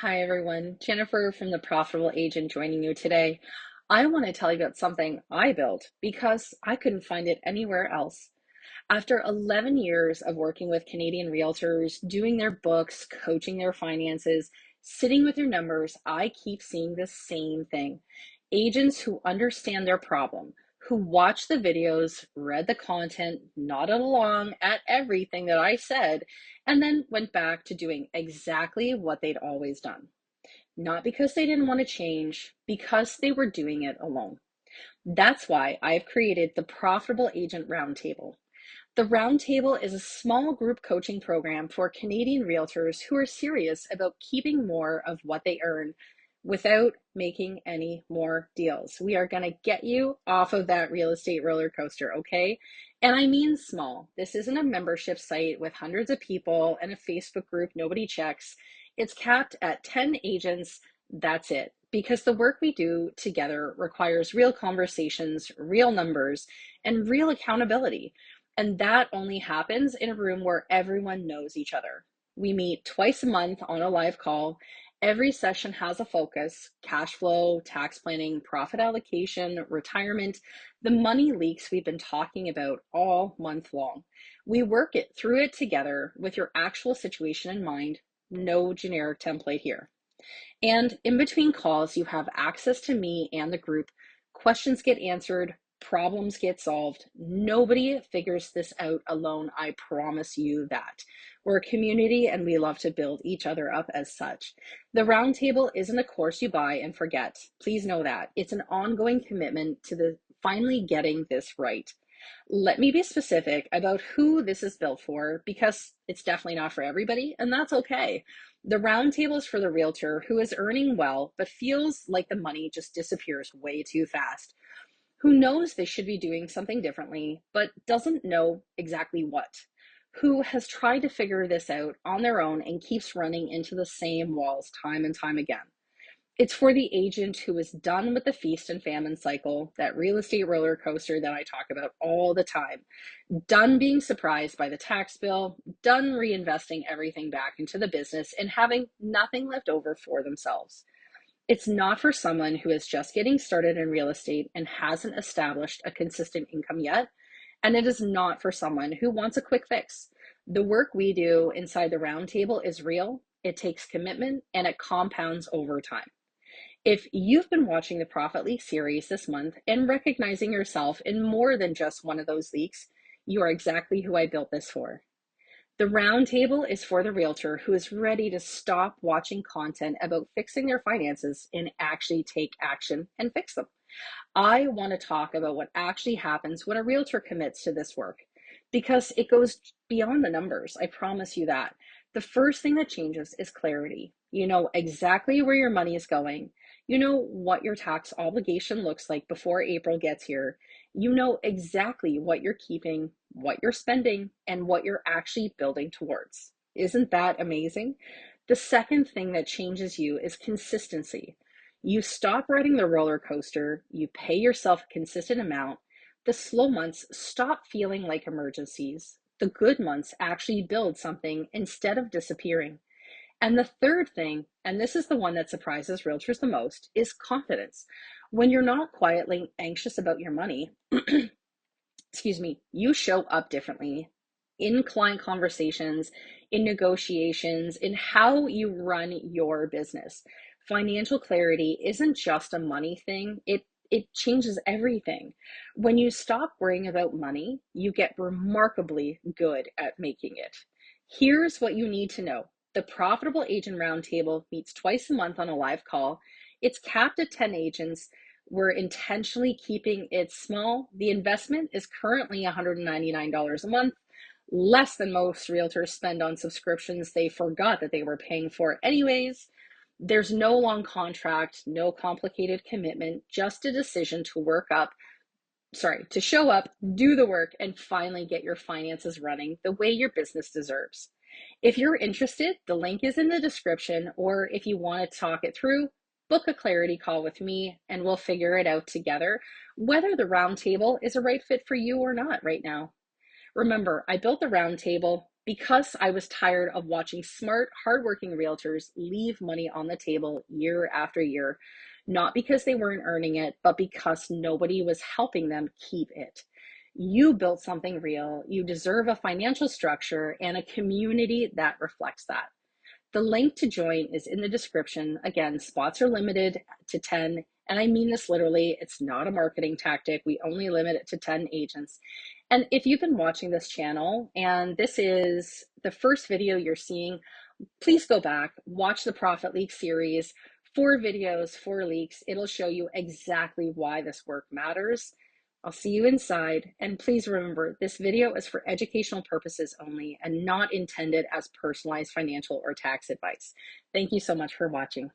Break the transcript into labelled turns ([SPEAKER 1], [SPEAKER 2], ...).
[SPEAKER 1] Hi, everyone. Jennifer from The Profitable Agent joining you today. I want to tell you about something I built because I couldn't find it anywhere else. After 11 years of working with Canadian realtors, doing their books, coaching their finances, sitting with their numbers, I keep seeing the same thing. Agents who understand their problem, who watched the videos, read the content, nodded along at everything that I said, and then went back to doing exactly what they'd always done. Not because they didn't want to change, because they were doing it alone. That's why I've created the Profitable Agent Roundtable. The Roundtable is a small group coaching program for Canadian realtors who are serious about keeping more of what they earn without making any more deals. We are going to get you off of that real estate roller coaster, okay? And I mean small. This isn't a membership site with hundreds of people and a Facebook group nobody checks. It's capped at 10 agents. That's it. Because the work we do together requires real conversations, real numbers, and real accountability. And that only happens in a room where everyone knows each other. We meet twice a month on a live call. Every session has a focus: cash flow, tax planning, profit allocation, retirement, the money leaks we've been talking about all month long. We work it through it together with your actual situation in mind. No generic template here. And in between calls, you have access to me and the group. Questions get answered, problems get solved. Nobody figures this out alone. I promise you that. We're a community and we love to build each other up as such. The roundtable isn't a course you buy and forget. Please know that. It's an ongoing commitment to the finally getting this right. Let me be specific about who this is built for, because it's definitely not for everybody, and that's okay. The roundtable is for the realtor who is earning well, but feels like the money just disappears way too fast, who knows they should be doing something differently, but doesn't know exactly what, who has tried to figure this out on their own and keeps running into the same walls time and time again. It's for the agent who is done with the feast and famine cycle, that real estate roller coaster that I talk about all the time, done being surprised by the tax bill, done reinvesting everything back into the business and having nothing left over for themselves. It's not for someone who is just getting started in real estate and hasn't established a consistent income yet. And it is not for someone who wants a quick fix. The work we do inside the roundtable is real, it takes commitment, and it compounds over time. If you've been watching the Profit Leak series this month and recognizing yourself in more than just one of those leaks, you are exactly who I built this for. The roundtable is for the realtor who is ready to stop watching content about fixing their finances and actually take action and fix them. I want to talk about what actually happens when a realtor commits to this work, because it goes beyond the numbers. I promise you that. The first thing that changes is clarity. You know exactly where your money is going. You know what your tax obligation looks like before April gets here. You know exactly what you're keeping, what you're spending, and what you're actually building towards. Isn't that amazing? The second thing that changes you is consistency. You stop riding the roller coaster, you pay yourself a consistent amount. The slow months stop feeling like emergencies. The good months actually build something instead of disappearing. And the third thing, and this is the one that surprises realtors the most, is confidence. When you're not quietly anxious about your money, excuse me, you show up differently in client conversations, in negotiations, in how you run your business. Financial clarity isn't just a money thing. It changes everything. When you stop worrying about money, you get remarkably good at making it. Here's what you need to know. The Profitable Agent Roundtable meets twice a month on a live call. It's capped at 10 agents. We're intentionally keeping it small. The investment is currently $199 a month, less than most realtors spend on subscriptions they forgot that they were paying for anyways. There's no long contract, no complicated commitment, just a decision to to show up, do the work, and finally get your finances running the way your business deserves. If you're interested, the link is in the description, or if you want to talk it through, book a clarity call with me and we'll figure it out together, whether the roundtable is a right fit for you or not right now. Remember, I built the roundtable because I was tired of watching smart, hardworking realtors leave money on the table year after year, not because they weren't earning it, but because nobody was helping them keep it. You built something real. You deserve a financial structure and a community that reflects that. The link to join is in the description. Again, spots are limited to 10, and I mean this literally. It's not a marketing tactic. We only limit it to 10 agents. And if you've been watching this channel and this is the first video you're seeing, please go back, watch the Profit Leak series, 4 videos, 4 leaks. It'll show you exactly why this work matters. I'll see you inside. And please remember, this video is for educational purposes only and not intended as personalized financial or tax advice. Thank you so much for watching.